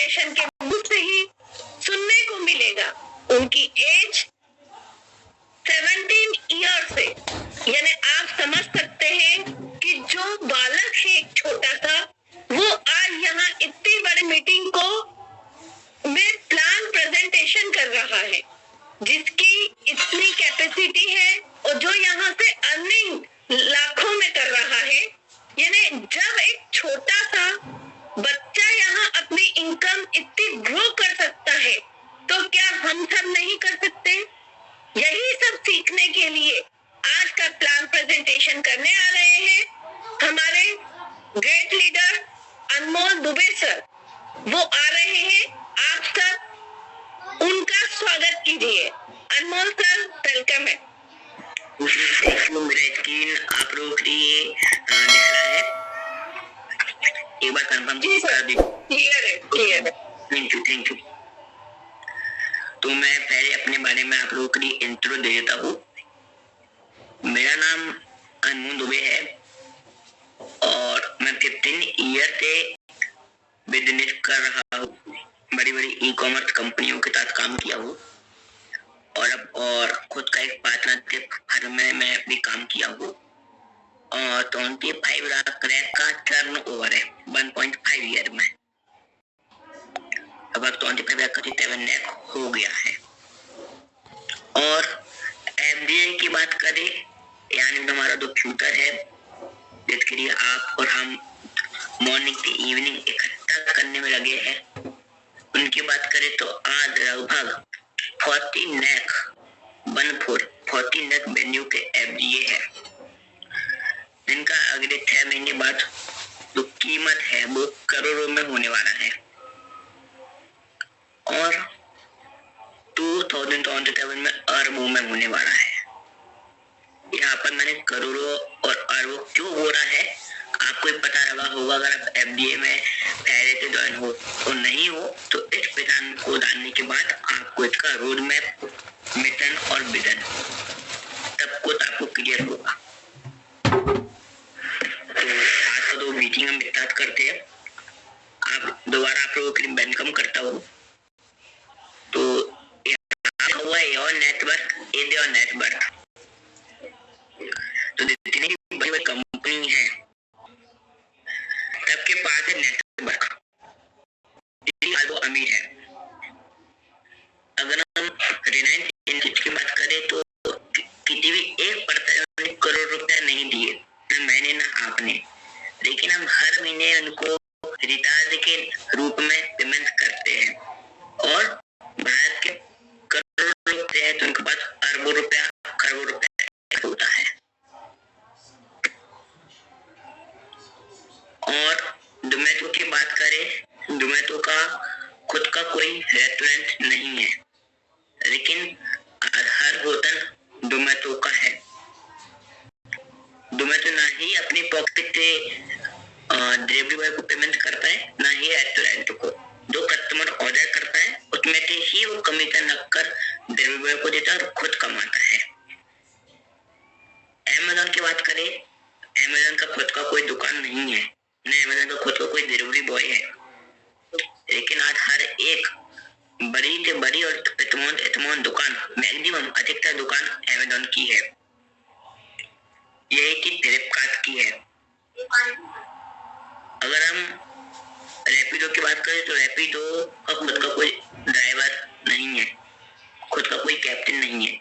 Presentation के मुंह से ही सुनने को मिलेगा। उनकी एज 17 ईयर से, यानी आप समझ सकते हैं कि जो बालक है एक छोटा सा, वो आज यहाँ इतनी बड़ी मीटिंग को में प्लान प्रेजेंटेशन कर रहा है, जिसकी इतनी कैपेसिटी है और जो यहाँ से अर्निंग लाखों में कर रहा है। यानी जब एक छोटा सा बच्चा यहाँ अपनी इनकम इतनी ग्रो कर सकता है, तो क्या हम सब नहीं कर सकते? यही सब सीखने के लिए आज का प्लान प्रेजेंटेशन करने आ रहे हैं हमारे ग्रेट लीडर अनमोल दुबे सर। वो आ रहे हैं, आप सब उनका स्वागत कीजिए। अनमोल सर, वेलकम है। मेरा स्क्रीन आप लोगों के लिए दिख रहा है? एक बार कंफर्म कर दीजिए। क्लियर है, क्लियर है। Thank you. तो मैं पहले अपने बारे में आप लोगों के लिए इंट्रो दे देता हूँ। मेरा नाम अनमोल दुबे है और मैं 15 ईयर से बिजनेस कर रहा हूँ। बड़ी बड़ी ई कॉमर्स कंपनियों के साथ काम किया हूँ और खुद का एक पार्टनरशिप फर्म में मैं भी काम किया हूँ और 25 लाख का टर्न ओवर है 1.5 ईयर में। अब 25 लाख का 7 लाख हो गया है। और एफडीए की बात करें, यानी हमारा जो फ्यूचर है, जिसके लिए आप और हम मॉर्निंग से इवनिंग इकट्ठा करने में लगे हैं, उनकी बात करें तो आज लगभग 40 लाख वैल्यू के एफडीए है, जिनका अगले 6 महीने बाद जो कीमत है वो करोड़ों में होने वाला है और 2027 में अरबों में होने वाला है। यहाँ पर मैंने करोड़ों और अरबों क्यों हो रहा है, आपको पता लगा होगा। अगर आप एफडीए में पहले से ज्वाइन हो और नहीं हो तो इस प्लान को जानने के बाद आपको इसका रोड मैप, मिशन और विजन सब कुछ आपको क्लियर होगा। तो आज का तो मीटिंग हम स्टार्ट करते हैं। आप दोबारा आप लोगों के लिए वेलकम करता हूँ। तो हुआ योर नेटवर्क। तो जितनी भी बड़ी बड़ी कंपनी है सबके पास है नेटवर्क, इसलिए वो अमीर है। अगर हम रिलायंस इंडस्ट्रीज की बात करें तो किसी भी एक पर्सन ने करोड़ रुपया नहीं दिए, ना मैंने ना आपने, लेकिन हम हर महीने उनको रिचार्ज के रूप में पेमेंट करते हैं और भारत के करोड़ों रुपए तो उनके पास अरबों रुपया, खरबों रुपया होता है। और जोमेटो की बात करें, जोमेटो का खुद का कोई रेस्टोरेंट नहीं है, लेकिन हर होटल जोमेटो का है। जोमेटो ना ही अपनी पॉकेट से डिलीवरी बॉय को पेमेंट करता है, ना ही रेस्टोरेंट को। जो कस्टमर ऑर्डर करता है उसमें से ही वो कमीशन रखकर डिलीवरी बॉय को देता है और खुद कमाता है। अमेज़न की बात करें, अमेज़न का खुद का कोई दुकान नहीं है, न अमेज़न का खुद का कोई डिलीवरी बॉय है, लेकिन आज हर एक बड़ी से बड़ी और इतमान दुकान, मैक्सिमम अधिकतर दुकान अमेज़न की है, यही कि फ्लिपकार्ट की है। अगर हम रैपिडो की बात करें तो रैपिडो का खुद का कोई ड्राइवर नहीं है, खुद का कोई कैप्टन नहीं है,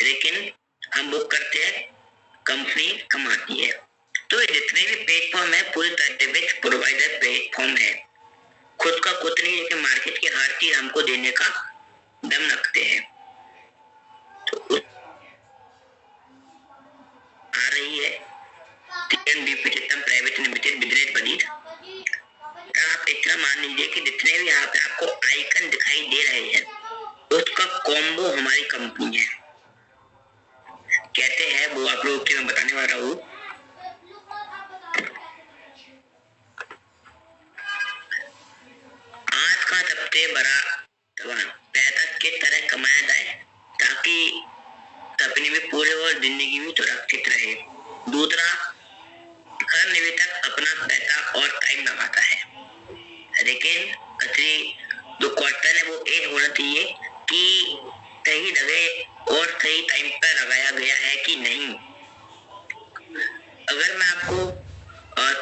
लेकिन हम बुक करते हैं, कंपनी कमाती है। तो जितने भी प्लेटफॉर्म है पूरी सर्विस प्रोवाइडर प्लेटफॉर्म है, खुद का कुछ नहीं, लेकिन मार्केट की हर चीज हमको देने का दम रखते हैं। तो आ रही है TNDP system private limited business buddies. आप इतना मान लीजिए कि जितने भी यहाँ पे आपको आइकन दिखाई दे रहे हैं उसका कॉम्बो हमारी कंपनी है। कहते हैं वो आप लोगों को मैं बताने वाला हूँ। आज का सबसे बड़ा सवाल पैसा किस तरह कमाया जाए ताकि सपने भी पूरे और जिंदगी भी सुरक्षित रहे। दूसरा, हर निवेशक अपना पैसा और टाइम लगाता है, लेकिन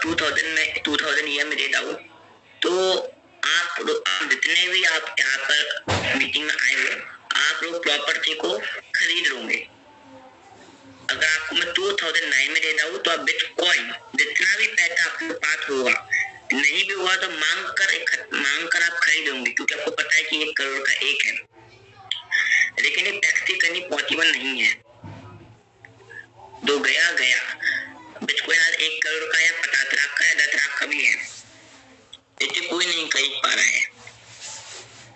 2000 ईयर में देता हूँ। तो आप जितने भी आप यहाँ पर मीटिंग में आए हो, आप लोग प्रॉपर्टी को खरीद लोगे। अगर आपको मैं 2009 में देता हूँ तो आप बिटकॉइन जितना भी पैसा आपके पास होगा, नहीं भी हुआ तो मांग कर आप खरीदोगे, क्योंकि आपको पता है कि 1 करोड़ का एक है। लेकिन ये टैक्सी करनी पॉसिबल नहीं है। तो गया बिटकॉइन आज 1 करोड़ का या 50 लाख का या 10 लाख का भी है, इसे कोई नहीं खरीद पा रहा है।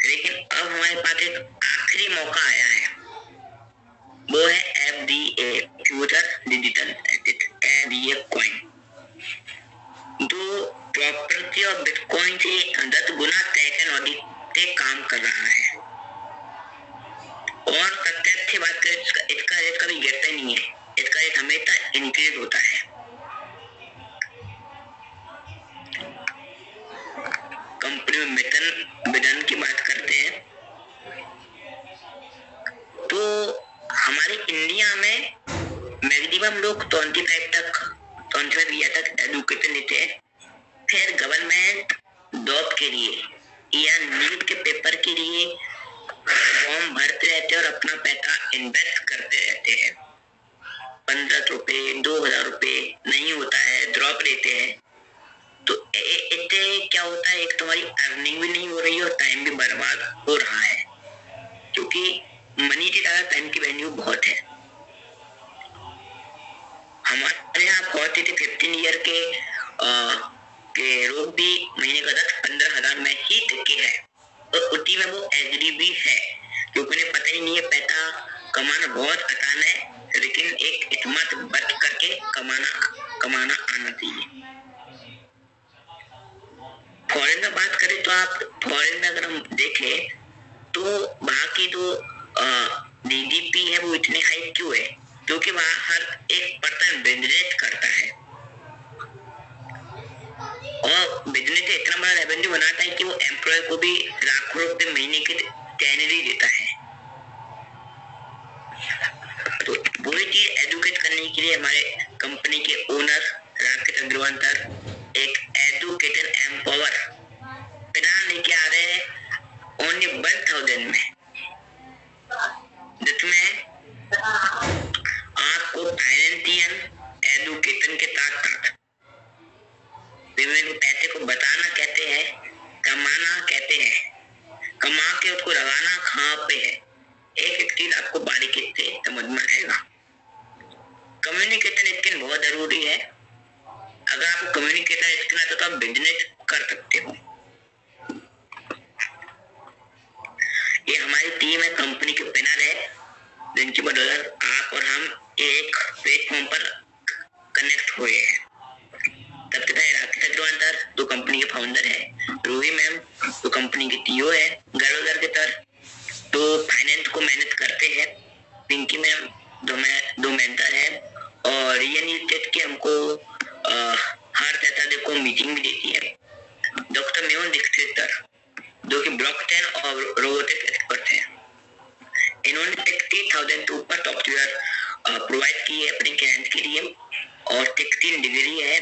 लेकिन अब हमारे पास एक आखिरी मौका आया है, वो है FDA future digital asset FDA coin, जो प्रॉपर्टी और बिटकॉइन से 10 गुना टेक्नोलॉजी से काम कर रहा है। और सबसे अच्छी बात करें, इसका रेट कभी गिरता ही नहीं है, इसका रेट हमेशा इंक्रीज होता है। कंपनी में मिशन विजन की बात करते हैं तो हमारे इंडिया में मैक्सिमम लोग 25 ईयर तक एजुकेशन लेते हैं, फिर गवर्नमेंट जॉब के लिए या नीट के पेपर के लिए फॉर्म भरते रहते हैं और अपना पैसा इन्वेस्ट करते रहते हैं। 1500 रुपए 2000 रुपए नहीं होता है, ड्रॉप लेते हैं। तो इससे क्या होता है, एक तुम्हारी अर्निंग भी नहीं हो रही और टाइम भी बर्बाद हो रहा है, क्योंकि मनी की ज्यादा टाइम की वैल्यू बहुत है। हमारे यहाँ बहुत ही 15 ईयर के लोग भी महीने का 10-15 हजार में ही टिके है, और उसी में वो एग्री भी है, क्योंकि उन्हें पता ही नहीं है पैसा कमाना बहुत आसान है, लेकिन एक हिम्मत बच करके कमाना आना चाहिए। फॉरेन में बात करें तो आप फॉरेन में अगर हम देखें तो वहाँ की जो GDP है वो इतने हाई क्यों है, क्योंकि वहाँ हर एक पर्सन बिजनेस करता है और बिजनेस से इतना बड़ा रेवेन्यू बनाता है कि वो एम्प्लॉय को भी लाखों रुपए महीने की सैलरी देता है। तो वही चीज एजुकेट करने के लिए हमारे कंपनी के ओनर राकेश अग्रवाल सर एक एजुकेटर एम्पावर प्लान लेके आ रहे हैं ओनली 1000 में, जिसमें आपको फाइनेंशियल एजुकेशन के साथ पैसे को बताना कहते हैं, कमाना कहते हैं, कमा के उसको लगाना कहाँ पे है, एक चीज आपको बारीकी से समझ में आएगा। कम्युनिकेशन स्किल बहुत जरूरी है। अगर आपको कम्युनिकेशन स्किल आता तो आप बिजनेस कर सकते हो। ये हमारी टीम है, कंपनी के पिनर है, जिनकी बदौलत आप और हम एक प्लेटफॉर्म पर कनेक्ट हुए हैं। सबसे पहले राकेश अग्रवाल सर जो कंपनी के फाउंडर है, रूही मैम जो कंपनी के CEO है, गरोदर के सर तो फाइनेंस को मैनेज करते हैं, पिंकी मैम दो मेंटर है, और रियल एस्टेट के हमको हर सैटरडे को मीटिंग भी देती है। डॉक्टर मेहुल दीक्षित सर जो कि ब्लॉकचेन और रोबोटिक्स एक्सपर्ट हैं, इन्होंने 60,000 से ऊपर सॉफ्टवेयर प्रोवाइड किए अपने क्लाइंट के लिए, और 16 डिग्री है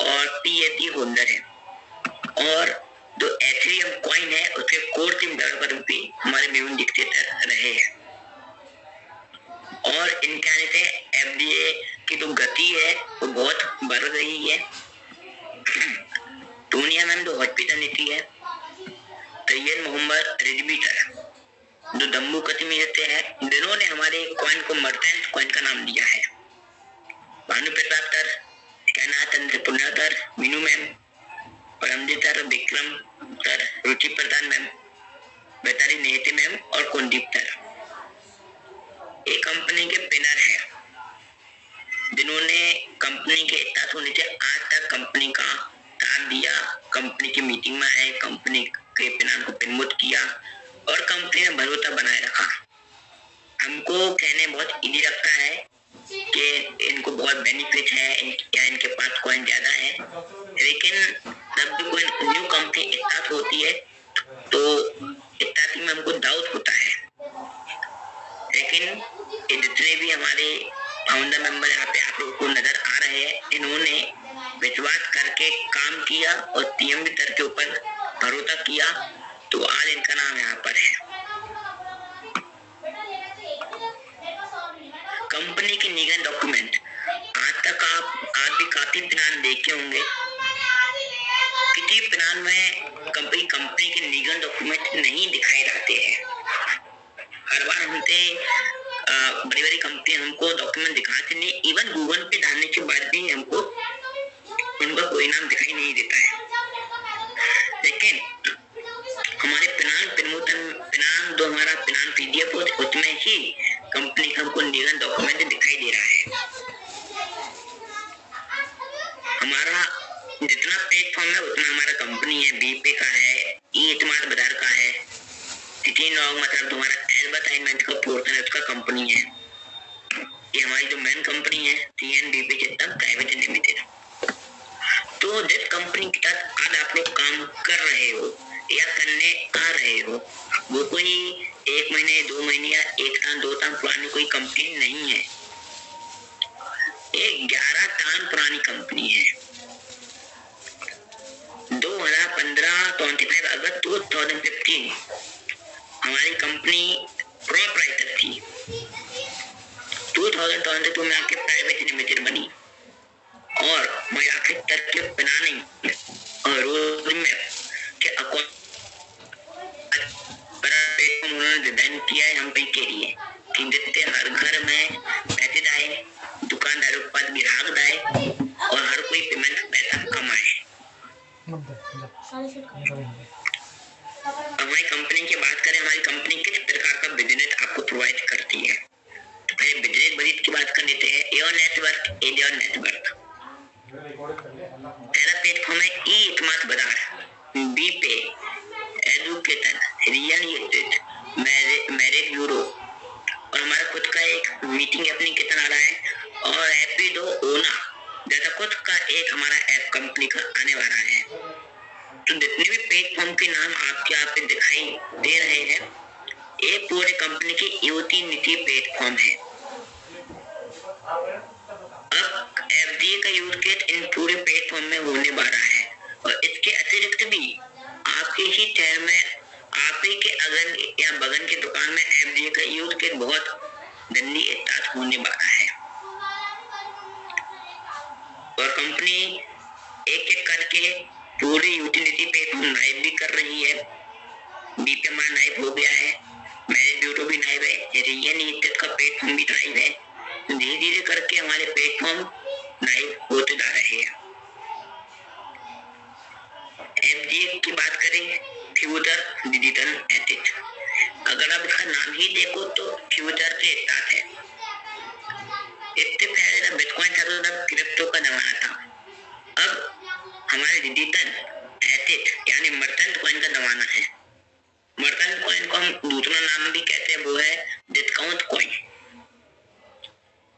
और PhD होल्डर है, और जो एथेरियम कॉइन है उसके कोर टीम डेवलपर भी हमारे मेहुल दीक्षित रहे हैं। और इनके आने से FDA की जो गति है वो बहुत बढ़ रही है। दुनिया में जो हॉस्पिटलिटी है, तैयब मोहम्मद रिजवी सर जो जम्मू कश्मीर से है, जिन्होंने हमारे कॉइन को मर्चेंट कॉइन का नाम दिया है। Bhanu Pratap sir, Kaina Chandrapurna sir, Meenu ma'am, Paramjeet sir, Vikram sir, Ruchi Pradhan ma'am, बेतारी नेहती मैम और कुलदीप सर, ये कंपनी के पिनर है, जिन्होंने कंपनी के स्टार्ट होने से आज तक कंपनी का साथ दिया, कंपनी की मीटिंग में आए, कंपनी के पिनर को प्रमोट किया और कंपनी में भरोसा बनाए रखा। हमको कहने बहुत इजी लगता है कि इनको बहुत बेनिफिट है या इनके पास कॉइन ज्यादा है, लेकिन जब भी कोई न्यू कंपनी स्टार्ट होती है तो स्टार्टिंग में हमको डाउट होता है, लेकिन ये जितने भी हमारे फाउंडर मेंबर यहाँ पे आप लोगों को नजर आ रहे हैं, इन्होंने विश्वास करके काम किया और टीएमवी सर के ऊपर भरोसा किया, तो आज इनका नाम यहाँ पर है। कंपनी के लीगल डॉक्यूमेंट, आज तक आप भी काफी प्लान देखे होंगे। किसी प्लान में कंपनी के लीगल डॉक्यूमेंट नहीं दिखाए जाते हैं। हर बार हमसे बड़ी बड़ी कंपनी हमको डॉक्यूमेंट दिखाते नहीं, इवन गूगल पे डालने के बाद भी हमको उनका कोई नाम दिखाई नहीं देता है। लेकिन हमारे प्लान जो हमारा प्लान पीडीएफ उसमें ही कंपनी का हमको लीगल डॉक्यूमेंट दिखाई दे रहा है। हमारा जितना प्लेटफॉर्म है उतना हमारा कंपनी है, बीपे का है, ई स्मार्ट बाजार का है, सिटी लॉग मतलब तुम्हारा एडवर्टाइजमेंट का पोर्शन है उसका कंपनी है। ये हमारी जो मेन कंपनी है TNBP चित्तम प्राइवेट लिमिटेड। तो जिस कंपनी के साथ आज आप लोग काम कर रहे हो या करने आ रहे हो, वो कोई 1 महीने 2 महीने या 1 साल 2 साल पुरानी कोई कंपनी नहीं है। एक 11 साल पुरानी कंपनी है। 2015 25 अगस्त 2015 हमारी कंपनी प्रोप्राइटर थी। 2022 में आके प्राइवेट लिमिटेड बनी और मैं आखिर तक के प्लानिंग और रोड मैप के अकॉर्डिंग उन्होंने डिजाइन किया है हम पे के लिए कि जिससे हर घर में मैसेज आए, दुकानदारों के पास ग्राहक आए और हर कोई पेमेंट पैसा कमाए। हमारी कंपनी की बात करें, हमारी कंपनी किस प्रकार का बिजनेस आपको प्रोवाइड करती है, तो पहले बिजनेस बजट की बात कर लेते हैं। एयर नेटवर्क, एयर नेटवर्क पहला प्लेटफॉर्म है ई स्मार्ट बाजार, बीपे, education, real estate, marriage bureau और हमारा खुद का एक मीटिंग एप्लीकेशन आ रहा है और रैपिडो ओना जैसा खुद का एक हमारा ऐप कंपनी का आने वाला है। तो जितने भी प्लेटफॉर्म के नाम आपके यहाँ पे दिखाई दे रहे हैं, ये पूरे कंपनी की यूटिलिटी प्लेटफॉर्म है। अब एफडीए का यूज केस इन पूरे प्लेटफॉर्म में होने वाला है और इसके अतिरिक्त भी आपके ही शहर में आप ही के अगल या बगल के दुकान में एफडीए का यूज केस बहुत जल्दी स्टार्ट होने वाला है और कंपनी एक एक करके पूरी यूटिलिटी प्लेटफॉर्म लाइव भी कर रही है। बीपीएमआर लाइव हो गया है, मैरिज ब्यूरो भी लाइव है, रियल एस्टेट का प्लेटफॉर्म भी लाइव है। धीरे धीरे करके हमारे प्लेटफॉर्म लाइव होते जा रहे हैं। एफडीए की बात करें, फ्यूचर डिजिटल एसेट, अगर आप इसका नाम ही देखो तो फ्यूचर से स्टार्ट है। इससे पहले जब बिटकॉइन था तो तब क्रिप्टो का जमाना था। अब हमारे डिजिटल एसेट यानी मर्चेंट कॉइन का जमाना है। मर्चेंट कॉइन को हम दूसरा नाम भी कहते हैं, वो है डिस्काउंट कॉइन।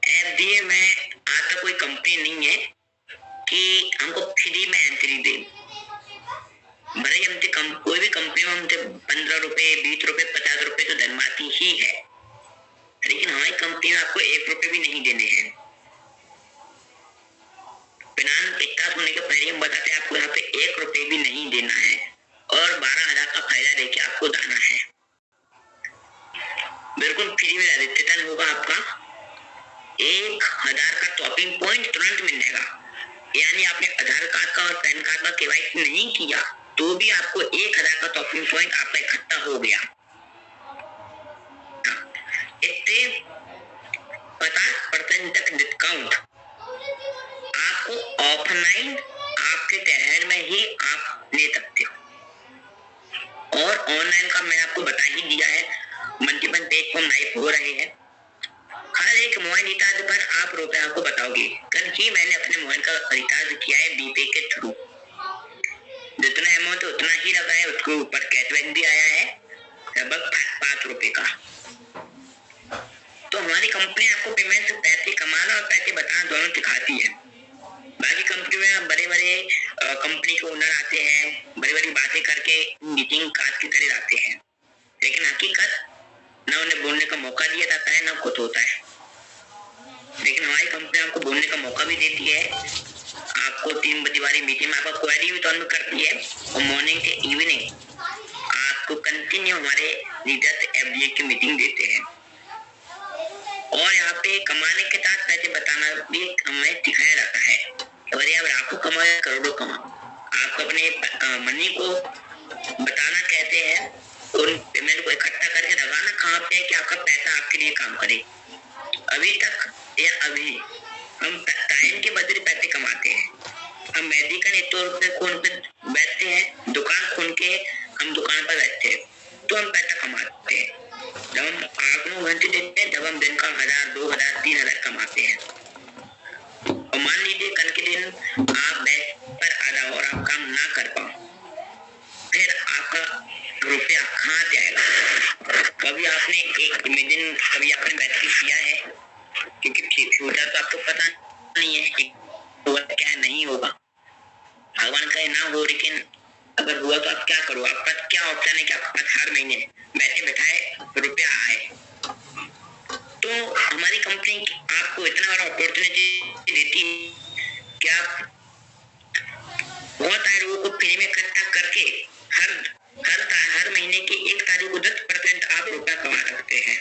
एफडीए में आज तक कोई कंपनी नहीं है कि हमको फ्री में एंट्री दे। भले हमसे कोई भी कंपनी में हमसे 15 रुपए 20 रुपए 50 रुपए तो धनवाती ही है, लेकिन हमारी कंपनी में आपको 1 रुपए भी नहीं देने हैं। प्लान स्टार्ट होने के पहले हम बताते हैं आपको यहाँ पे 1 रुपए भी नहीं देना है और 12,000 का फायदा देके आपको जाना है। बिल्कुल फ्री में रजिस्ट्रेशन होगा आपका। 1,000 का टॉपिंग पॉइंट तुरंत मिलेगा, यानी आपने आधार कार्ड का और पैन कार्ड का केवाईसी नहीं किया तो भी आपको 1,000 का टॉपिंग पॉइंट आपका इकट्ठा हो गया। इससे 50% तक डिस्काउंट आपको ऑफलाइन आपके शहर में ही आप ले सकते हो और ऑनलाइन का मैंने आपको बता ही दिया है। मल्टीपल प्लेटफॉर्म लाइव हो रहे हैं। हर एक मोबाइल रिचार्ज पर आप रुपए आपको बताओगे। कल ही मैंने अपने मोबाइल का रिचार्ज किया है बीपे के थ्रू, जितना अमाउंट उतना ही लगा है, उसके ऊपर कैशबैक भी आया है लगभग 5 रुपए का। तो हमारी कंपनी आपको पेमेंट से पैसे कमाना और पैसे बताना दोनों सिखाती है। बाकी कंपनी में बड़े बड़े कंपनी के ओनर आते हैं, बड़ी बड़ी बातें करके मीटिंग काज की तरह आते हैं, लेकिन हकीकत ना उन्हें बोलने का मौका दिया जाता है ना कुछ होता है। लेकिन हमारी कंपनी आपको बोलने का मौका भी देती है, आपको आपको 3 बजे वाली मीटिंग में आपका क्वेरी भी तो ऑन करती है और मॉर्निंग के इवनिंग आपको कंटिन्यू हमारे लीडर्स एफडीए की मीटिंग देते हैं। और यहाँ पे कमाने के साथ पैसे बताना भी हमें सिखाया जाता है। अगर आप लाखों कमाओ या करोड़ों कमाओ, आपको अपने मनी को बताना कहते हैं, उन पेमेंट को इकट्ठा करके लगाना कहाँ पे है कि आपका पैसा आपके लिए काम करे। अभी तक या अभी हम टाइम के बदले पैसे कमाते हैं। हम मेडिकल स्टोर पे खोल पे बैठते हैं, दुकान खोल के हम दुकान पर बैठते हैं तो हम पैसा कमाते हैं। जब हम 8-9 घंटे देते हैं, जब हम दिन का 1000, 2000, 3000 कमाते हैं। और मान लीजिए कल के दिन आप बेड पर आ जाओ और आप काम ना कर पाओ, फिर आपका रुपया कहाँ से आएगा? कभी आपने कभी आपने बैटरी किया है? क्योंकि फ्यूचर तो आपको पता नहीं है कि होगा क्या नहीं होगा। भगवान करे ना हो, लेकिन अगर हुआ तो आप क्या करो? आपका क्या ऑप्शन है कि आपके पास हर महीने बैठे बैठाए रुपया आए? तो हमारी कंपनी आपको इतना बड़ा अपॉर्चुनिटी देती है कि आप बहुत सारे लोगों को फ्री में इकट्ठा करके हर महीने की 1 तारीख को 10% आप रुपया कमा सकते हैं।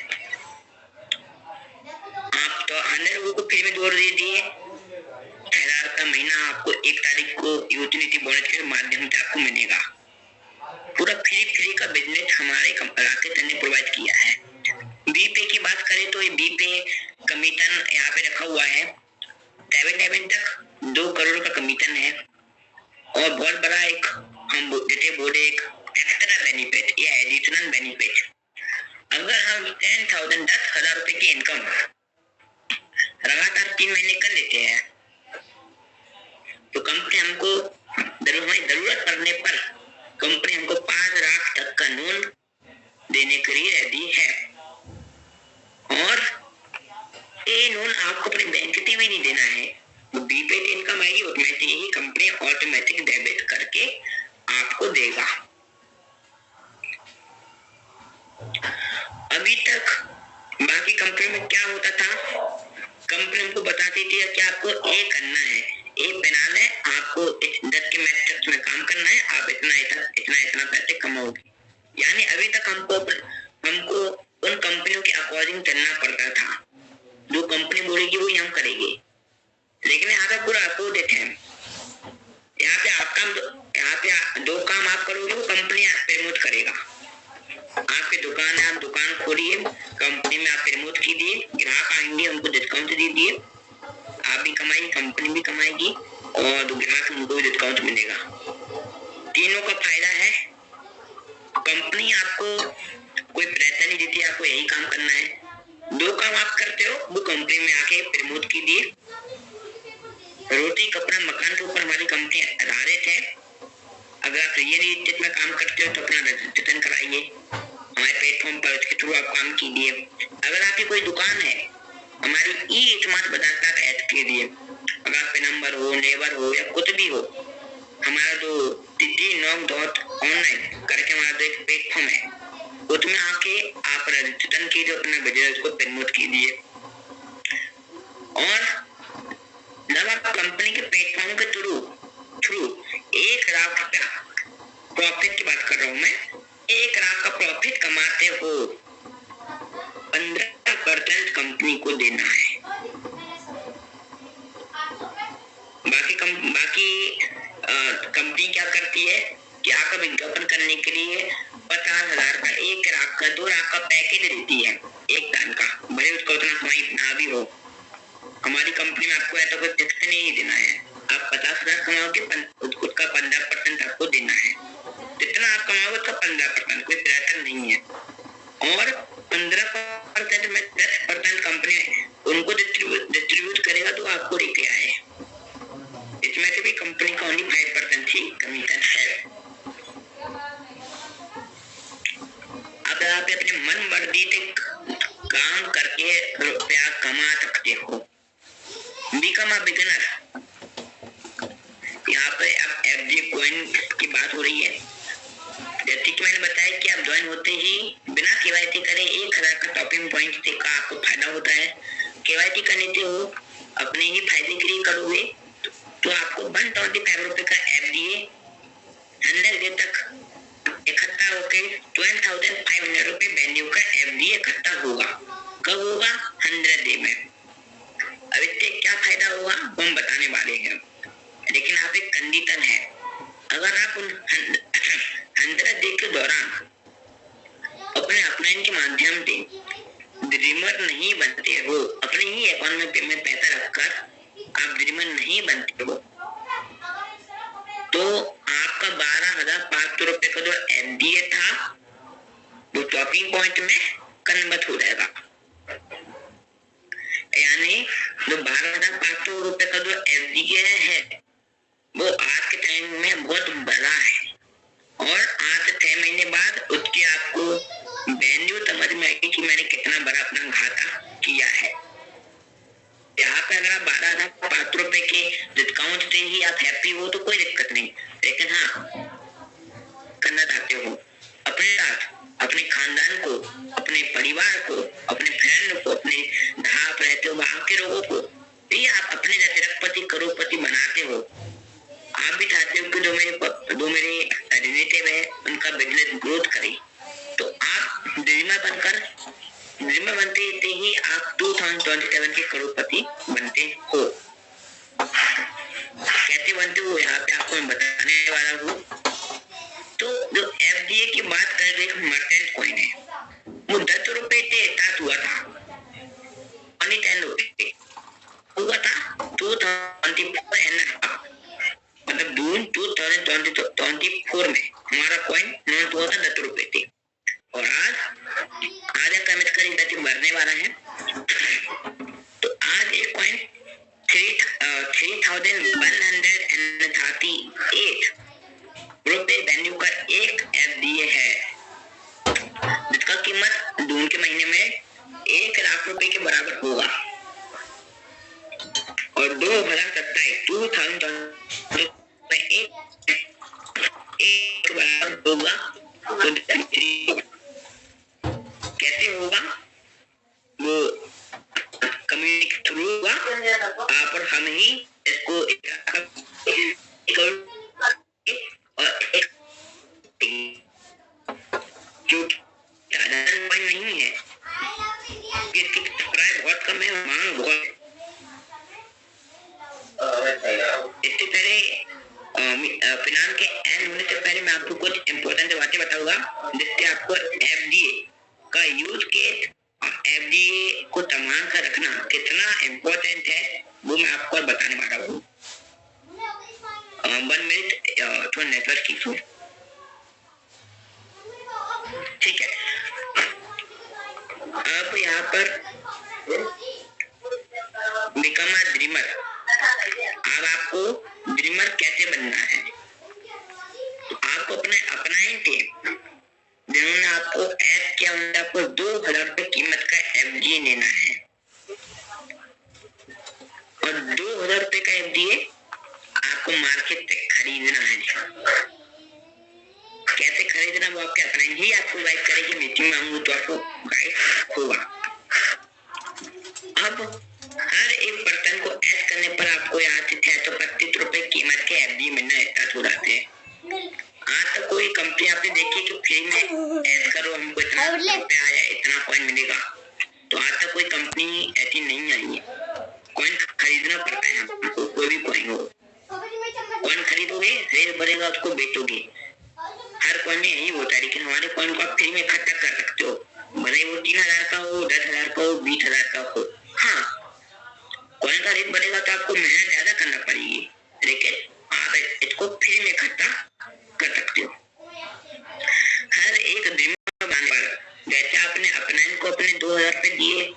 आप तो 100 लोगों को फ्री में जोड़ दीजिए, 1000 का महीना आपको 1 तारीख को यूटिलिटी बोनस के माध्यम से आपको मिलेगा। पूरा फ्री का बिजनेस हमारे राकेश ने प्रोवाइड किया है। बी पे की बात करें तो ये बी पे कमीशन यहाँ पे रखा हुआ है 7 तक 2 करोड़ का कमीशन है। और बहुत बड़ा एक हम जैसे बोले एक एक्स्ट्रा बेनिफिट या एडिशनल बेनिफिट, अगर हम 10,000 रुपए की इनकम लगातार 3 महीने कर लेते हैं तो कंपनी हमको जरूरत पड़ने पर कंपनी हमको 5 लाख तक का लोन देने के लिए रेडी है। और ये लोन आपको अपने बैंक से भी नहीं देना है, बीपे इनकम आएगी ऑटोमेटिक ही कंपनी ऑटोमेटिक डेबिट करके आपको देगा। अभी तक बाकी कंपनी में क्या होता था, कंपनी हमको बताती थी कि आपको ये करना है, ये बनाना है, आपको 10 के मैट्रिक्स में काम करना है, आप इतना पैसे कमाओगे। यानी अभी तक हमको उन कंपनियों के अकॉर्डिंग चलना पड़ता था। जो कंपनी बोलेगी वही हम करेंगे, लेकिन यहाँ पे पूरा अपोजिट है। यहाँ पे 2 काम आप करोगे वो कंपनी प्रमोट करेगा। आपकी दुकान है, आप दुकान खोलिए, कंपनी में आप प्रमोट कीजिए, ग्राहक आएंगे उनको डिस्काउंट दीजिए, आप भी कमाएंगे, कंपनी भी कमाएगी और ग्राहक उनको भी डिस्काउंट मिलेगा। तीनों का फायदा है। कंपनी आपको कोई प्रेशर नहीं देती, आपको यही काम करना है। 2 काम आप करते हो वो कंपनी में आके प्रमोट कीजिए। रोटी कपड़ा मकान के ऊपर हमारी कंपनी आधारित है। अगर आप रियल एस्टेट में काम करते हो तो अपना रजिस्ट्रेशन कराइए हमारे प्लेटफॉर्म पर, उसके थ्रू आप काम कीजिए। अगर आपकी कोई दुकान है हमारी ई-स्मार्ट बाजार का ऐड कीजिए। अगर आप पे नंबर हो, लेबर हो या कुछ भी हो, हमारा जो TTNOC.online करके हमारा जो एक प्लेटफॉर्म है उसमें आके आप रजिस्ट्रेशन कीजिए, अपना बिजनेस को प्रमोट कीजिए। और जब आप कंपनी के प्लेटफॉर्म के थ्रू 1 लाख रुपया प्रॉफिट की बात कर रहा हूँ मैं, 1 लाख का प्रॉफिट कमाते हो, 15% कंपनी को देना है। बाकी कंपनी क्या करती है कि आपका विज्ञापन करने के लिए 50,000 का, 1 लाख का, 2 लाख का पैकेज देती है एक टाइम का, भले उसका उतना कमाई ना भी हो। हमारी कंपनी में आपको ऐसा कोई टैक्स नहीं देना है। आप 50,000 कमाओगे, उसका 15% आपको देना है। जितना आप कमाओगे उसका 15%, कोई प्रेशर नहीं है। और 15% में 10% कंपनी उनको डिस्ट्रीब्यूट करेगा तो आपको लेके आए। इसमें से भी कंपनी का ओनली 5% ही कमीशन है। अब आप अपने मन मर्जी से काम करके रुपया कमा सकते हो। Become a beginner. यहाँ पे अब एफडी कॉइन की बात हो रही है। जैसे कि मैंने बताया कि आप ज्वाइन होते ही बिना केवाईसी करे 1000 का टॉपिंग पॉइंट का आपको फायदा होता है। केवाईसी करने से हो अपने ही फायदे के लिए करोगे तो आपको 125 रुपए का एफडीए 100 डे तक इकट्ठा होके 12,500 रुपए वैल्यू का एफडीए इकट्ठा होगा। कब होगा? 100 डे में। अब इससे क्या फायदा होगा वो हम बताने वाले हैं, लेकिन आप एक कंडीशन है, अगर आप उन 100 डे के दौरान अपने अपलाइन के माध्यम से ड्रीमर नहीं बनते हो, अपने ही अकाउंट में पैसा रखकर आप ड्रीमर नहीं बनते हो, तो आपका 12,500 रुपए का जो एफडीए था वो टॉपिंग पॉइंट में कन्वर्ट हो जाएगा। यानी जो 12,500 रुपए का जो एफडीए है वो आज के टाइम में बहुत बड़ा है, और आज से 6 महीने बाद उसकी आपको वैल्यू समझ में आएगी कि मैंने कितना बड़ा अपना घाटा किया है। यहाँ पे अगर आप 12,500 रुपए के डिस्काउंट से ही आप हैप्पी हो तो कोई दिक्कत नहीं, लेकिन हाँ करना चाहते हो अपने साथ, अपने खानदान को, अपने परिवार को, अपने फ्रेंड को, अपने जहाँ आप रहते हो वहां के लोगों को, ये आप अपने जैसे रखपति करोड़पति बनाते हो। आप भी चाहते हो कि जो मेरे रिलेटिव है उनका बिजनेस ग्रोथ करे, तो आप ड्रीमर बनते ही आप 2027 के करोड़पति बनते हो। कैसे बनते हो यहाँ पे आपको मैं बताने वाला हूँ। तो जो एफडीए की बात कर रहे हैं, मर्चेंट कॉइन है, वो 10 रुपए से स्टार्ट हुआ था, 10 रुपए हुआ था 2024 मतलब जून 2024 में हमारा कॉइन लॉन्च हुआ था 10 रुपए थे, और आज कमिट कर इंडस्ट्री बढ़ने वाला है। तो आज एक कॉइन 3,138 रुपए वैल्यू का एक एफडीए है, जिसका कीमत जून के महीने में 1 लाख रुपए के बराबर होगा, और 2027 एक बराबर होगा। तो कैसे होगा? वो कम्युनिटी के थ्रू होगा, आप और हम ही इसको नहीं है, इसकी सब्सक्राइब बहुत कम है, मांग बहुत है। इससे पहले फिनांस के एंड होने से पहले मैं आपको कुछ इम्पोर्टेंट बातें बताऊंगा, जिससे आपको एफडीए का यूज केस और एफडीए को संभाल कर रखना कितना इम्पोर्टेंट है वो मैं आपको बताने वाला हूँ। 1 मिनट थोड़ा नेटवर्क इशू, ठीक है। अब यहाँ पर बिकम अ ड्रीमर, अब आपको ड्रीमर कैसे बनना है, तो आपको अपने अपलाइन के जिन्होंने आपको ऐड किया उन्होंने आपको 2,000 रुपए कीमत का एफडीए लेना है, और 2,000 रुपए का एफडीए आपको मार्केट से खरीदना है। कैसे खरीदना वो आपके अपलाइन ही आपको गाइड करेगी, मीटिंग में आऊंगी तो आपको गाइड होगा। अब हर एक पर्सन को ऐड करने पर आपको यहाँ से 625 रुपए कीमत के एफडी मिलना स्टार्ट हो जाते हैं। आज तक कोई कंपनी आपने देखी कि फ्री में ऐड करो हमको इतना रुपया आया, इतना कॉइन मिलेगा, तो आज तक कोई कंपनी ऐसी नहीं आई है। कॉइन खरीदना पड़ता है आपको, कोई भी कॉइन हो, कॉइन खरीदोगे रेट बढ़ेगा उसको बेचोगे, हर कॉइन में यही होता है। लेकिन हमारे कॉइन को आप फ्री में इकट्ठा कर सकते हो, भले वो 3,000 का हो, 10,000 का हो, 20,000 का हो। हाँ, कॉइन का रेट बढ़ेगा तो आपको मेहनत ज्यादा करना पड़ेगी, लेकिन आप इसको फ्री में इकट्ठा कर सकते हो। हर एक ड्रीमर बनने पर जैसे आपने अपने को अपने 2,000 रुपए दिए,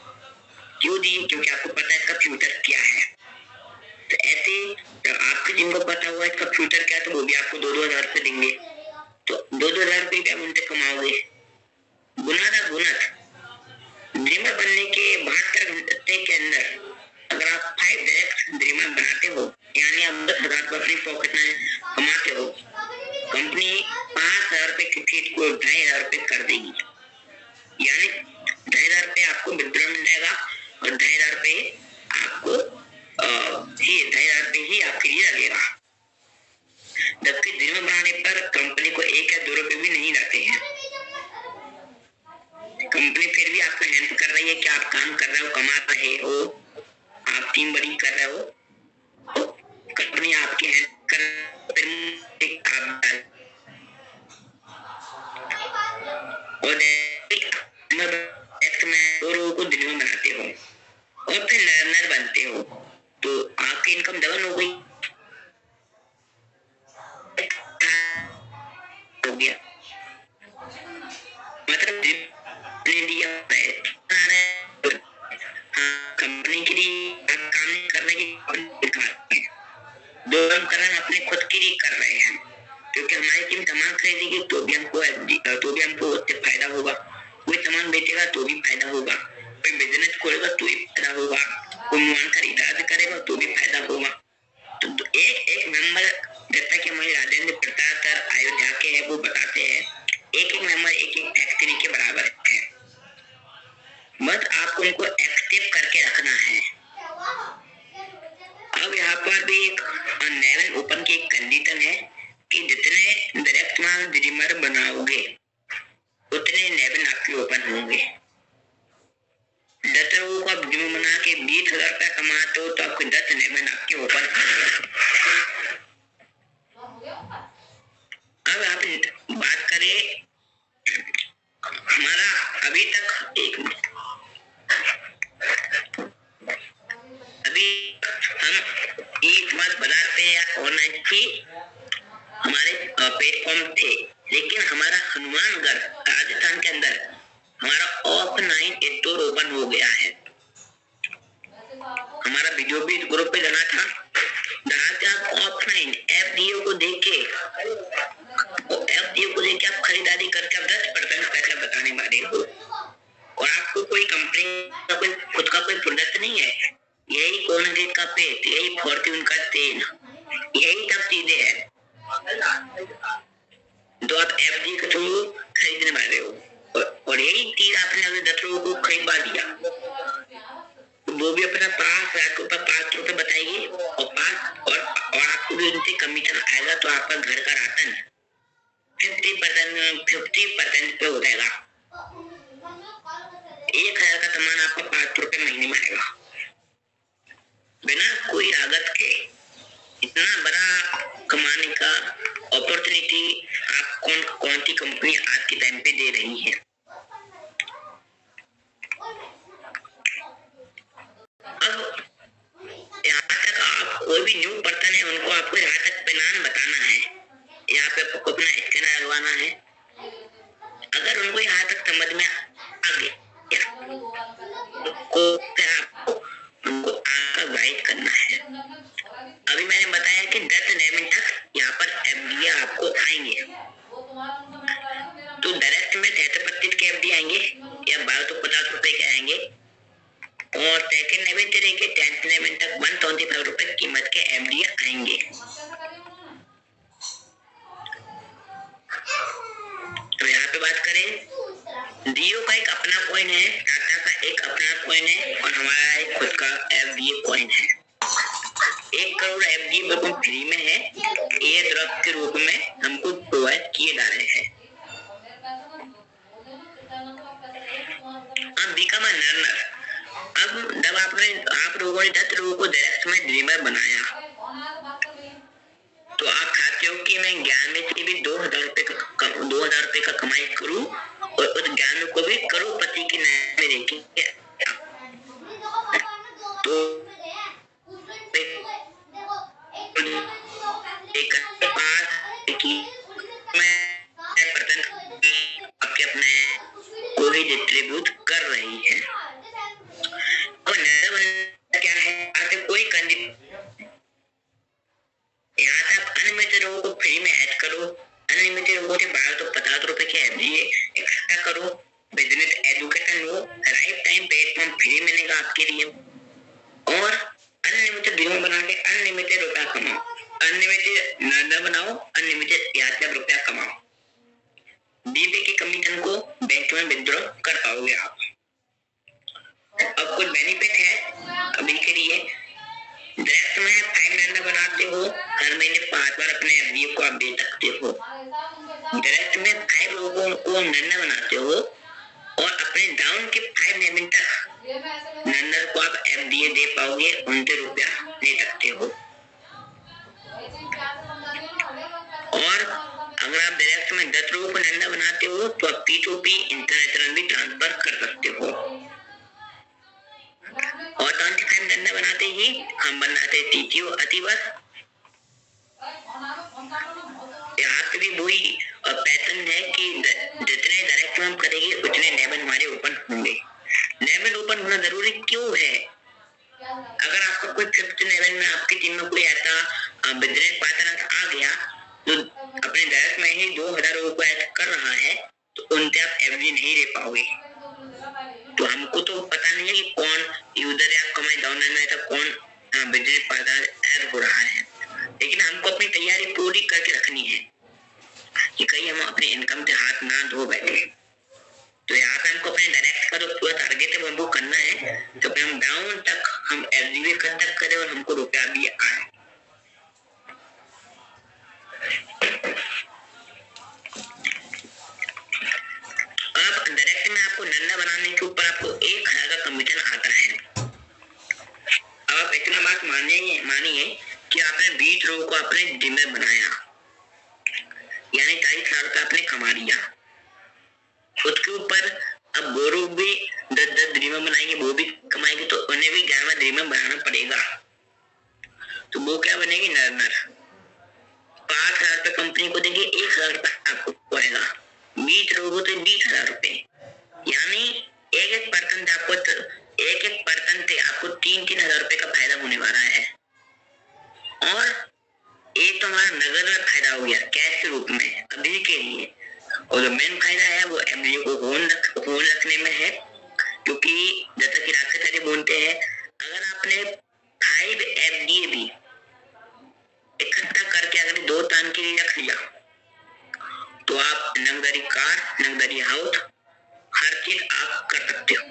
क्यों दिए? क्योंकि आपको पता है इसका फ्यूचर क्या है। तो ऐसे जब आपके जिनको पता हुआ इसका फ्यूचर क्या है तो वो भी आपको 2,000 रुपए देंगे, तो 2,000 रुपए भी आप उनसे कमाओगे। गुनात ड्रीमर बनने के 72 घंटे के अंदर अगर आप 5 डायरेक्ट ड्रीमर बनाते हो, यानी आप 10,000 रुपए अपनी पॉकेट में कमाते हो, कंपनी 5,000 रुपए की फीस को 2,500 रुपए कर देगी, यानी 2,500 रुपए आपको विड्रॉ मिल जाएगा और 2,500 रुपए आपको ही 10,000 पे ही आपके लिए लगेगा, जबकि दिन में बनाने पर कंपनी को 1 या 2 रुपए भी नहीं लगते हैं। कंपनी फिर भी आपको हेल्प कर रही है कि आप काम कर रहे हो, कमा रहे हो, आप टीम बड़ी कर रहे हो, तो कंपनी आपकी हेल्प कर में 2 लोगों को दिन में बनाते हो और फिर लर्नर बनते हो, तो आपकी इनकम डबल हो गई, हो गया। मतलब दिया कंपनी के लिए काम नहीं करने की, जो हम कर रहे हैं अपने खुद के लिए कर रहे हैं, क्योंकि हमारी टीम सामान खरीदेगी तो भी हमको उससे फायदा होगा, कोई सामान बेचेगा तो भी फायदा होगा, कोई बिजनेस खोलेगा तो भी फायदा होगा, कोई मोबाइल का रिचार्ज करेगा तो भी फायदा होगा। तो एक मेंबर, जैसा कि हमारे राजेंद्र प्रसाद सर अयोध्या के हैं, वो बताते हैं एक मेंबर एक फैक्ट्री के बराबर है, बस आपको उनको एक्टिव करके रखना है। अब यहाँ पर भी एक नेवल ओपन की एक कंडीशन है कि जितने डायरेक्ट माल ड्रीमर बनाओगे उतने नेवल आपके ओपन होंगे। 10 लोगों को आप ड्रीमर बना के 20,000 रुपया कमाते हो तो आपको 10 नेवल आपके ओपन होंगे। अब आप बात करें हमारा अभी तक हम ई-कॉमर्स बाजार पे या ऑनलाइन की हमारे प्लेटफॉर्म थे, लेकिन हमारा हनुमानगढ़ राजस्थान के अंदर हमारा ऑफलाइन स्टोर ओपन हो गया है। हमारा वीडियो भी ग्रुप पे जाना था, जहाँ से आप ऑफलाइन एफडीओ को देख के आप खरीदारी करके आप 10% पैसा बताने वाले हो, और आपको कोई कंपनी का कोई खुद का कोई प्रोडक्ट नहीं है, यही कोलगेट का पेस्ट, यही फॉर्च्यून का तेल, यही सब चीजें हैं जो आप एफडी के थ्रू खरीदने वाले हो, और यही चीज आपने अगर 10 लोगों को खरीदवा दिया, वो भी अपना 5 रुपए बताएगी और आपको भी उनसे कमीशन आएगा, तो आपका घर का राशन 50% पे हो जाएगा। 1,000 का सामान आपको 5 रुपए महीने में आएगा, बिना कोई लागत के। इतना बड़ा कमाने का अपॉर्चुनिटी आप कौन सी कंपनी आज के टाइम पे दे रही है। अब यहाँ तक आप कोई भी न्यू पर्सन है, उनको आपको यहाँ तक प्लान बताना है, यहाँ पे आपको अपना स्कैनर लगवाना है। अगर उनको यहाँ तक समझ में आ गया तो उनको आपका गाइड करना है। अभी मैंने बताया कि 10 मिनट तक यहाँ पर एफडी आपको आएंगे, तो डायरेक्ट में 33 के एफडी आएंगे या 1250 रुपए के आएंगे, और सेकंड लेवल से लेके 10th लेवल तक 125 रुपए कीमत के एफडी आएंगे। तो यहाँ पे बात करें, जियो का एक अपना कॉइन है, टाटा का एक अपना कॉइन है, और हमारा एक खुद का एफडी कॉइन है। 1 करोड़ एफडी बिल्कुल फ्री में है, एयर ड्रॉप के रूप में हमको प्रोवाइड किए जा रहे हैं। अब बिकम अ लर्नर। अब जब आप लोगों ने 10 लोगों को डायरेक्ट में ड्रीमर बनाया, तो आप चाहते हो कि मैं ज्ञान में से भी 2,000 रुपए का कमाई करूं, और उस ज्ञान को भी करोड़पति की नजर में देखेंगे। तो अपने को ही डिस्ट्रीब्यूट कर रही है। और क्या है, कोई यहाँ तक अनलिमिटेड लोगों को फ्री में ऐड करो, अनलिमिटेड लोगों से 1250 रुपए के एफडी इकट्ठा करो, बिजनेस एजुकेशन लो, लाइफ टाइम प्लेटफॉर्म फ्री मिलेगा आपके लिए, और अनलिमिटेड दिनों बना के अनलिमिटेड रुपया कमाओ, अनलिमिटेड नंबर बनाओ, अनलिमिटेड 1000 रुपया कमाओ। डीबी के कमीशन को बैंक में विड्रॉ कर पाओगे आप। अब कुछ बेनिफिट है अभी के लिए, डायरेक्ट में 5 नन्ना बनाते हो, हर महीने 5 बार अपने एफडी को आप दे सकते हो। डायरेक्ट में 5 लोगों को नन्ना बनाते हो और अपने डाउन के 5 लेवल तक नन्नर को आप एफडीए दे पाओगे, उनसे रुपया ले सकते हो। और अगर आप डायरेक्ट में 10 लोगों को नन्ना बनाते हो तो आप P2P इंटरनेशनल भी ट्रांसफर कर सकते हो। और 25 नन्ना बनाते ही हम बनाते TTO अतिवर्ष। यहाँ पे भी वही पैटर्न है कि जितने डायरेक्ट हम करेंगे उतने लेवल हमारे ओपन होंगे। लेवल ओपन होना जरूरी क्यों है? अगर आपका कोई 5th लेवल में आपकी टीम में कोई ऐसा बिजनेस पार्टनर आ गया तो अपने डायरेक्ट में ही 2000 लोगों को ऐड कर रहा है तो उनसे आप एफडी नहीं ले पाओगे। तो हमको तो पता नहीं है कि कौन यूजर या कमाई डाउन है तो कौन बिजनेस पार्टनर ऐड हो रहा है, लेकिन हमको अपनी तैयारी पूरी करके रखनी है कि कहीं हम अपने इनकम से हाथ ना धो बैठे। तो यहाँ पे हमको अपने डायरेक्ट का जो पूरा टारगेट है वो करना है तो हम डाउन तक हम एफडी तक करें और हमको रुपया भी आए। अब डायरेक्ट में आपको नन्ना बनाने के ऊपर आपको 1000 का कमीशन आता है। अब आप इतना बात मानिए कि आपने 20 लोगों को अपने जिम्मे बनाया, यानी 40,000 का आपने कमा लिया। उसके ऊपर अब वो लोग भी 10 ड्रीमें बनाएंगे, वो भी कमाएंगे तो उन्हें भी 11 ड्रीमें बनाना पड़ेगा। तो वो क्या बनेगी? नर 5,000 रुपए कंपनी को देंगे, 1,000 रुपए आपको आएगा। 20 लोगों से 20,000 रुपए, यानी एक पर्सन से आपको 3,000 रुपए का फायदा होने वाला है। और एक तो हमारा नगद में फायदा हो गया कैश के रूप में अभी के लिए, और जो मेन फायदा है वो एफडी को होल्ड रखने में है, क्योंकि जैसा कि राकेश सर बोलते हैं अगर आपने 5 एफडीए भी इकट्ठा करके अगर 2 टाइम के लिए रख लिया तो आप नगदरी कार, नगदरी हाउस हर चीज आप कर सकते हो।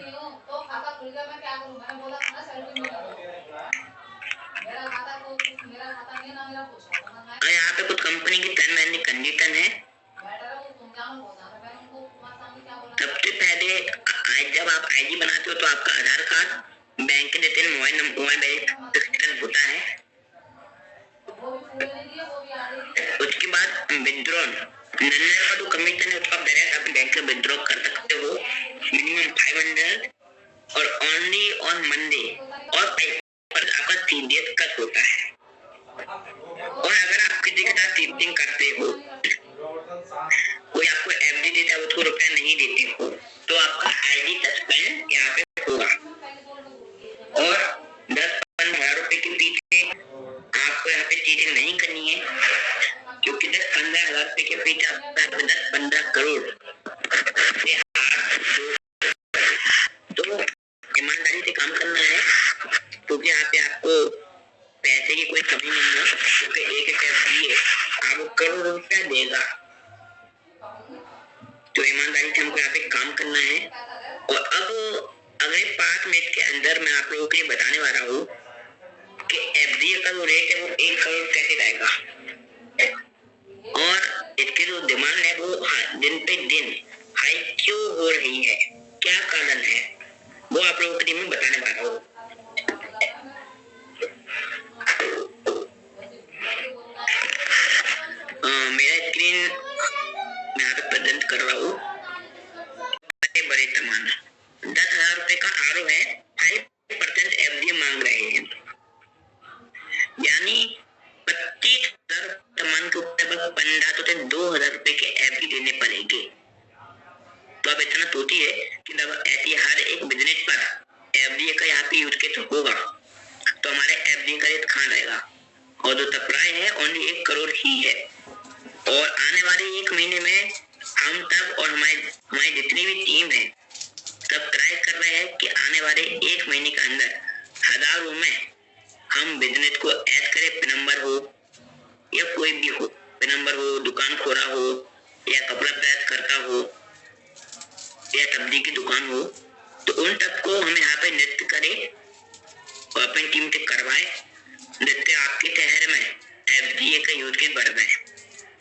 यहाँ पे कुछ कंपनी की टर्म एंड कंडीशन है। सबसे पहले जब आप आईडी बनाते हो तो आपका आधार कार्ड, बैंक के देते हैं मोबाइल वेरिफिकेशन होता है। उसके बाद विड्रॉल नन्नर का जो कमीशन है उसको आप डायरेक्ट अपने बैंक से विड्रॉ कर सकते हो, मिनिमम 500 और ओनली ऑन मंडे और पर आपका सीडीएस कट होता है। और अगर आप किसी के साथ चीटिंग करते हो, कोई आपको एफडी देता है उसको रुपया नहीं देते हो तो आपका आईडी सस्पेंड यहाँ पे होगा। और 10-15 रुपए के पीछे आपको यहाँ पे चीटिंग नहीं करनी है, क्योंकि 10-15 रुपए के पीछे आपको 10-15 करोड़ तो ईमानदारी से काम करना है, क्योंकि यहाँ पे आपको पैसे की कोई कमी नहीं है, क्योंकि एक एफडी आपको करोड़ रुपया देगा। तो ईमानदारी से हमको यहाँ पे काम करना है। और अब अगले 5 मिनट के अंदर मैं आप लोगों के लिए बताने वाला हूँ कि एफडीए का जो रेट है वो 1 करोड़ कैसे जाएगा, और इसके जो डिमांड है वो दिन पे दिन हाई क्यों हो रही है, क्या कारण है, वो आप लोगों के लिए मैं बताने वाला हूँ। मेरा स्क्रीन मैं यहाँ पे प्रेजेंट कर रहा हूँ। बड़े सामान 10,000 रुपए का आरओ है, 5% एफडी मांग रहे हैं, यानी 25,000 सामान के ऊपर 1500 से 2,000 रुपए के एफडी देने पड़ेंगे। तो आप इतना सोचिए कि जब ऐसी हर एक बिजनेस पर एफडी का यहाँ पे यूज केस होगा तो हमारे एफडी का रेट कहाँ रहेगा, और जो सप्लाई है ओनली 1 करोड़ ही है। और आने वाले 1 महीने में हम तब और हमारी जितनी भी टीम है सब ट्राई कर रहे हैं कि आने वाले 1 महीने के अंदर 1000 में हम बिजनेस को ऐड करें। नंबर हो या कोई भी हो, नंबर हो, दुकान खोला हो या कपड़ा प्रेस करता हो या सब्जी की दुकान हो, तो उन सबको हमें यहाँ पे नृत्य करे और अपनी टीम से करवाए जिससे आपके शहर में एफडीए का यूसेज बढ़ गए।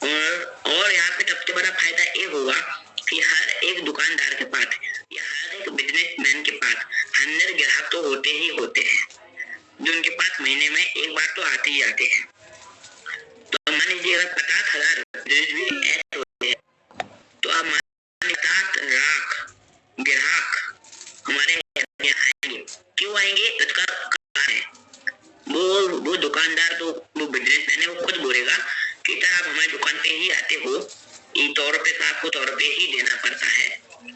और यहाँ पे सबसे बड़ा फायदा ये होगा कि हर एक दुकानदार के पास या हर एक बिजनेसमैन के पास 100 ग्राहक तो होते ही होते हैं, जो उनके पास महीने में एक बार तो आते ही आते हैं। तो मान लीजिए अगर 50,000 भी ऐड होते हैं तो आप 50 लाख ग्राहक हमारे यहाँ आएंगे। क्यों आएंगे? इसका कारण है वो दुकानदार तो वो बिजनेसमैन है, वो खुद बोलेगा कि सर आप हमारी दुकान पे ही आते हो, ये 100 रुपए का आपको 100 रुपए ही देना पड़ता है,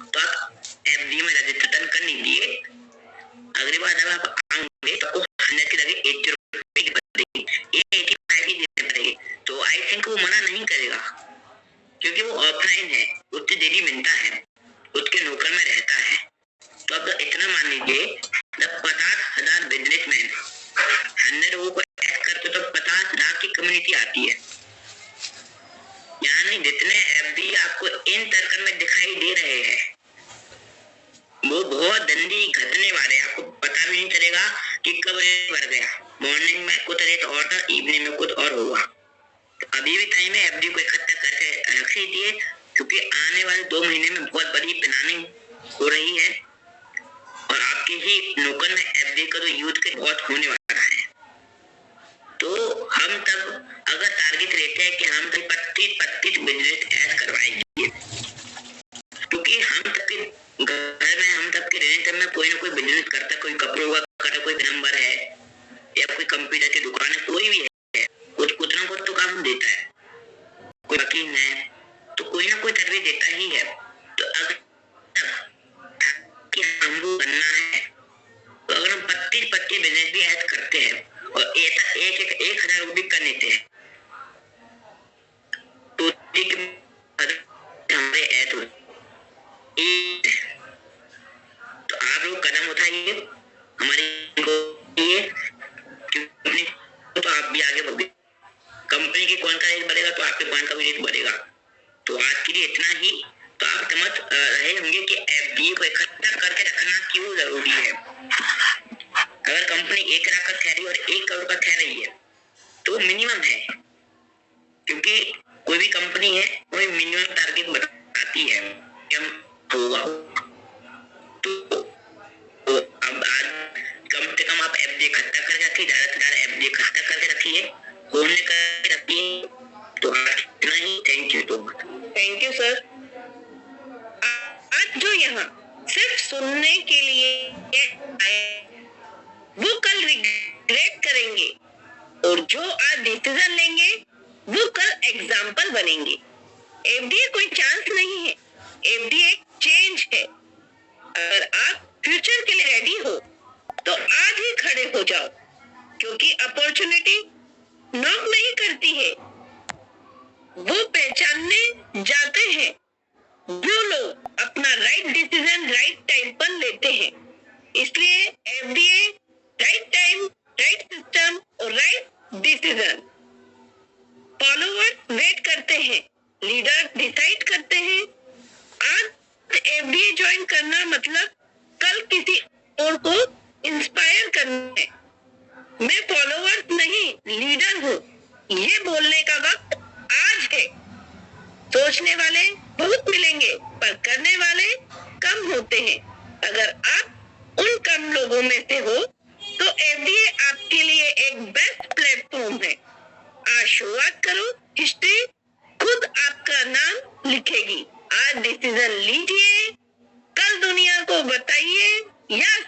तो आप एफडी में रजिस्ट्रेशन कर लीजिए। अगली बार जब आप आएंगे तो 100 की जगह 80 रुपए की पड़ेगी, ये 85 की देनी पड़ेगी। तो आई थिंक वो मना नहीं करेगा, क्योंकि वो ऑफलाइन है, उससे डेली मिलता है, उसके नौकर में रहता है। तो अब इतना मान लीजिए जब 50,000 बिजनेसमैन 100 लोगों को ऐड करते तो 50 लाख की कम्युनिटी आती है। यानी जितने एफडी आपको इन सर्कल में दिखाई दे रहे हैं वो बहुत जल्दी घटने वाले हैं, आपको पता भी नहीं चलेगा कि कब रेट बढ़ गया। मॉर्निंग में कुछ रेट और था, इवनिंग में कुछ और हुआ। तो अभी भी टाइम है एफडी को इकट्ठा करके रख लीजिए, क्योंकि आने वाले 2 महीने में बहुत बड़ी प्लानिंग हो रही है और आपके ही नौकर में एफडी का तो यूज के बहुत होने वाला है। तो हम तब अगर टारगेट रहते हैं कि हम 25 बिजनेस ऐड करवाएंगे, क्योंकि हम सबके घर में हम सबके रेंट में कोई ना कोई बिजनेस करता है, कोई कपड़ों का करता, कोई नंबर है या कोई कंप्यूटर की दुकान है, कोई भी है, कुछ ना कुछ तो काम देता है, कोई वकील है तो कोई ना कोई सर्विस देता ही है। तो अगर कि हमको करना है तो अगर हम 25 बिजनेस भी ऐड करते हैं और ऐसा 1,000 भी कर लेते हैं तो हमारे ऐड हो। तो आप लोग कदम उठाइए हमारी कंपनी, तो आप भी आगे बढ़े। कंपनी की कौन का रेट बढ़ेगा तो आपके कौन का भी रेट बढ़ेगा। तो आज के लिए इतना ही। तो आप समझ रहे होंगे कि एफडी को इकट्ठा करके रखना क्यों जरूरी है। अगर कंपनी 1 लाख का कह रही है और 1 करोड़ का कह रही है तो मिनिमम है, क्योंकि कोई भी कंपनी है कोई मिनिमम टारगेट बताती है होगा। तो अब आज कम से कम आप एफडी इकट्ठा करके रखिए, ज्यादा से ज्यादा एफडी इकट्ठा करके रखिए, होने करके रखिए। तो इतना ही। Thank you. तो थैंक यू सर। आज जो यहाँ सिर्फ सुनने के लिए आए वो कल रिग्रेट करेंगे और जो आज डिसीजन लेंगे वो कल एग्जाम्पल बनेंगे। एफडीए कोई चांस नहीं है, एफडीए एक चेंज है। अगर आप फ्यूचर के लिए रेडी हो तो आज ही खड़े हो जाओ, क्योंकि अपॉर्चुनिटी नॉक नहीं करती है, वो पहचानने जाते हैं जो लोग अपना राइट डिसीजन राइट टाइम पर लेते हैं। इसलिए FDA right time, right system और राइट डिसीजन। फॉलोवर्स वेट करते हैं, लीडर डिसाइड करते हैं। आज एफडीए ज्वाइन करना मतलब कल किसी और को इंस्पायर करना है। मैं फॉलोवर्स नहीं लीडर हूँ, ये बोलने का वक्त आज है। सोचने वाले बहुत मिलेंगे पर करने वाले कम होते हैं। अगर आप उन कम लोगों में से हो तो एफडीए आपके लिए एक बेस्ट प्लेटफॉर्म है। आज शुरुआत करो, हिस्ट्री खुद आपका नाम लिखेगी। आज डिसीजन लीजिए, कल दुनिया को बताइए यस